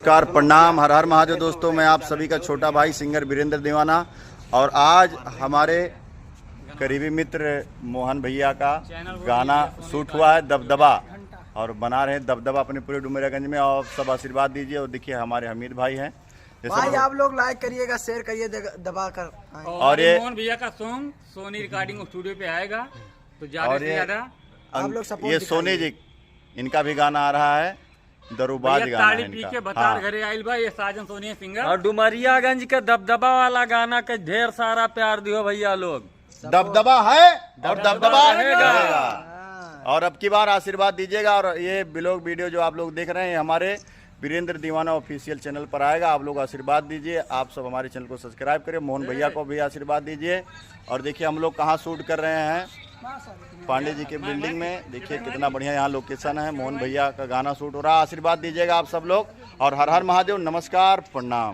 नमस्कार, प्रणाम, हर हर महादेव। दोस्तों, मैं आप सभी का छोटा भाई सिंगर वीरेंद्र दीवाना और आज हमारे करीबी मित्र मोहन भैया का गाना शूट हुआ है दबदबा और बना रहे हैं दबदबा अपने पूरे डुमरियागंज में। और सब आशीर्वाद दीजिए। और देखिए हमारे हमीद भाई हैं, भाई आप लोग लाइक करिएगा, शेयर करिए दबा कर। और ये मोहन भैया का सॉन्ग सोनी रिकॉर्डिंग स्टूडियो पे आएगा तो ज्यादा से ज्यादा आप लोग सपोर्ट ये सोनी जी इनका भी गाना आ रहा है, दरुबाज गाना ताली है पी इनका। के बता हाँ। घरे आइल भाई, ये साजन सोनी सिंगर और डुमरियागंज के दबदबा वाला गाना के ढेर सारा प्यार दियो भैया लोग। दबदबा है और दबदबा रहेगा। रहेगा। और अब की बार आशीर्वाद दीजिएगा। और ये ब्लॉग वीडियो जो आप लोग देख रहे हैं हमारे वीरेंद्र दीवाना ऑफिशियल चैनल पर आएगा। आप लोग आशीर्वाद दीजिए। आप सब हमारे चैनल को सब्सक्राइब करिए। मोहन भैया को भी आशीर्वाद दीजिए। और देखिए हम लोग कहाँ शूट कर रहे हैं, पांडे जी के बिल्डिंग में। देखिए कितना बढ़िया यहाँ लोकेशन है। मोहन भैया का गाना शूट हो रहा है। आशीर्वाद दीजिएगा आप सब लोग। और हर हर महादेव। नमस्कार, प्रणाम।